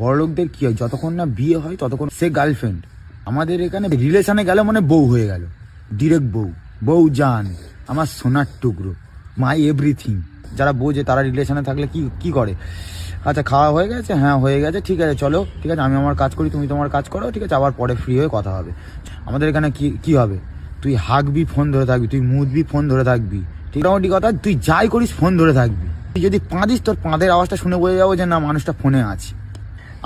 বড়লোকদের কি হয়, যতক্ষণ না বিয়ে হয় ততক্ষণ সে গার্লফ্রেন্ড। আমাদের এখানে রিলেশনে গেল মানে বউ হয়ে গেল, ডিরেক্ট বউ জান, আমার সোনার টুকরো, মাই এভরিথিং। যারা বোঝে তারা রিলেশনে থাকলে কি করে, আচ্ছা খাওয়া হয়ে গেছে, হ্যাঁ হয়ে গেছে, ঠিক আছে চলো, ঠিক আছে আমি আমার কাজ করি, তুমি তোমার কাজ করো, ঠিক আছে আবার পরে ফ্রি হয়ে কথা হবে। আমাদের এখানে কি হবে, তুই হাঁকবি ফোন ধরে থাকবি, তুই মুদবি ফোন ধরে থাকবি, ঠিক মোটামুটি কথা তুই যাই করিস ফোন ধরে থাকবি। তুই যদি পাঁদিস তোর পাঁদের আওয়াজটা শুনে বোঝা যাবো যে না মানুষটা ফোনে আছে।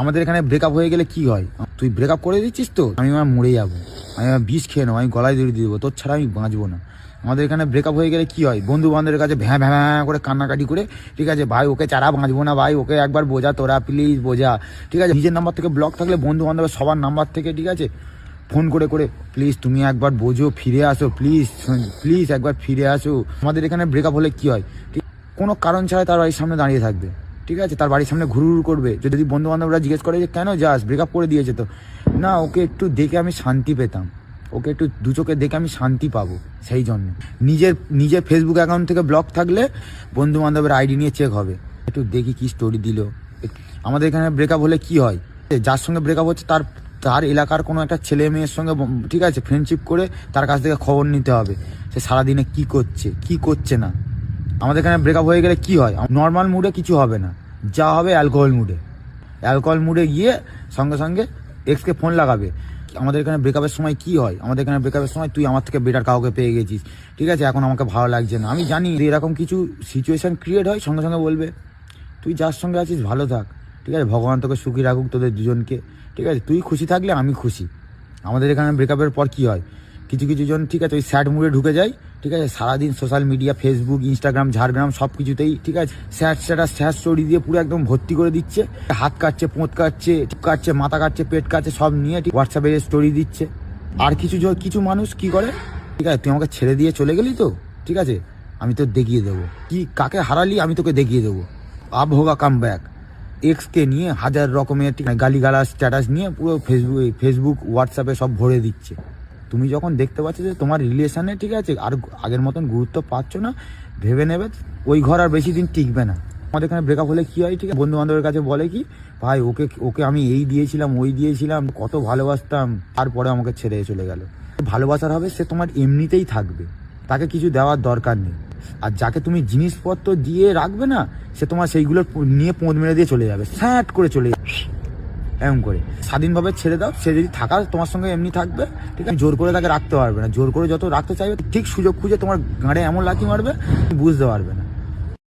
আমাদের এখানে ব্রেকআপ হয়ে গেলে কি হয়, তুই ব্রেকআপ করে দিচ্ছিস তো আমি আমার মরে যাবো, আমি আমার বিষ খেয়ে নেবো, আমি গলায় দড়ি দিয়ে দেবো, তোর ছাড়া আমি বাঁচবো না। আমাদের এখানে ব্রেকআপ হয়ে গেলে কি হয়, বন্ধু বান্ধবের কাছে ভ্যাঁ ভ্যাঁ করে কান্নাকাটি করে, ঠিক আছে ভাই ওকে ছাড়া বাঁচবো না, ভাই ওকে একবার বোঝা তোরা প্লিজ বোঝা, ঠিক আছে। নিজের নাম্বার থেকে ব্লক থাকলে বন্ধু বান্ধবের সবার নাম্বার থেকে, ঠিক আছে ফোন করে প্লিজ তুমি একবার বোঝো, ফিরে আসো প্লিজ একবার ফিরে আসো। আমাদের এখানে ব্রেকআপ হলে কি হয়, ঠিক কোনো কারণ ছাড়া তার বাড়ির সামনে দাঁড়িয়ে থাকবে, ঠিক আছে তার বাড়ির সামনে ঘুরঘুর করবে। যদি বন্ধু বান্ধবরা জিজ্ঞেস করে যে কেন যাস, ব্রেকআপ করে দিয়েছে তো, না ওকে একটু দেখে আমি শান্তি পেতাম, ওকে একটু দু চোখে দেখে আমি শান্তি পাবো, সেই জন্য। নিজের ফেসবুক অ্যাকাউন্ট থেকে ব্লক থাকলে বন্ধু বান্ধবের আইডি নিয়ে চেক হবে, একটু দেখি কি স্টোরি দিল। আমাদের এখানে ব্রেকআপ হলে কি হয়, যার সঙ্গে ব্রেকআপ হচ্ছে তার এলাকার কোনো একটা ছেলে মেয়ের সঙ্গে, ঠিক আছে ফ্রেন্ডশিপ করে তার কাছ থেকে খবর নিতে হবে, সে সারাদিনে কি করছে না। আমাদের এখানে ব্রেকআপ হয়ে গেলে কি হয়, নর্মাল মুডে কিছু হবে না, যা হবে অ্যালকোহল মুডে গিয়ে সঙ্গে সঙ্গে এক্সকে ফোন লাগাবে। আমাদের এখানে ব্রেকআপের সময় কি হয়, আমাদের এখানে ব্রেকআপের সময় তুই আমার থেকে বেটার কাউকে পেয়ে গেছিস, ঠিক আছে এখন আমাকে ভালো লাগছে না। আমি জানি এরকম কিছু সিচুয়েশন ক্রিয়েট হয়, সঙ্গে সঙ্গে বলবে তুই যার সঙ্গে আছিস ভালো থাক, ঠিক আছে ভগবান তোকে সুখী রাখুক তোদের দুজনকে, ঠিক আছে তুই খুশি থাকলে আমি খুশি। আমাদের এখানে ব্রেকআপের পর কি হয়, কিছু জন ঠিক আছে ওই স্যাড মুডে ঢুকে যায়, ঠিক আছে সারাদিন social media Facebook Instagram Jhargram সব কিছুতেই, ঠিক আছে স্যাড স্টোরি দিয়ে পুরো একদম ভর্তি করে দিচ্ছে, হাত কাটছে, পোঁত কাটছে, মাথা কাটছে, পেট কাটছে, সব নিয়ে হোয়াটসঅ্যাপে স্টোরি দিচ্ছে। আর কিছু মানুষ কি করে, ঠিক আছে তুই আমাকে ছেড়ে দিয়ে চলে গেলি তো, ঠিক আছে আমি তো দেখিয়ে দেবো, কি কাকে হারালি আমি তোকে দেখিয়ে দেবো, আব হোগা কাম ব্যাক। এক্সকে নিয়ে হাজার রকমের গালিগালাজ স্ট্যাটাস নিয়ে পুরো ফেসবুক হোয়াটসঅ্যাপে সব ভরে দিচ্ছে। তুমি যখন দেখতে পাচ্ছ যে তোমার রিলেশনে, ঠিক আছে আর আগের মতন গুরুত্ব পাচ্ছ না, ভেবে নেবে ওই ঘর আর বেশি দিন টিকবে না। আমাদের এখানে ব্রেকআপ হলে কি হয়, ঠিক আছে বন্ধু বান্ধবের কাছে বলে কি ভাই ওকে আমি এই দিয়েছিলাম ওই দিয়েছিলাম, কত ভালোবাসতাম, তারপরে আমাকে ছেড়ে চলে গেল। ভালোবাসার হবে সে তোমার এমনিতেই থাকবে, তাকে কিছু দেওয়ার দরকার নেই। আর যাকে তুমি জিনিসপত্র দিয়ে রাখবে না, সে তোমার সেইগুলো নিয়ে পোঁত মেরে দিয়ে চলে যাবে, স্যাট করে চলে যাবে। এমন করে স্বাধীনভাবে ছেড়ে দাও, সে যদি থাকার তোমার সঙ্গে এমনি থাকবে, ঠিক আছে জোর করে তাকে রাখতে পারবে না, জোর করে যত রাখতে চাইবে ঠিক সুযোগ খুঁজে তোমার গাঁড়ে এমন লাথি মারবে বুঝতে পারবে না।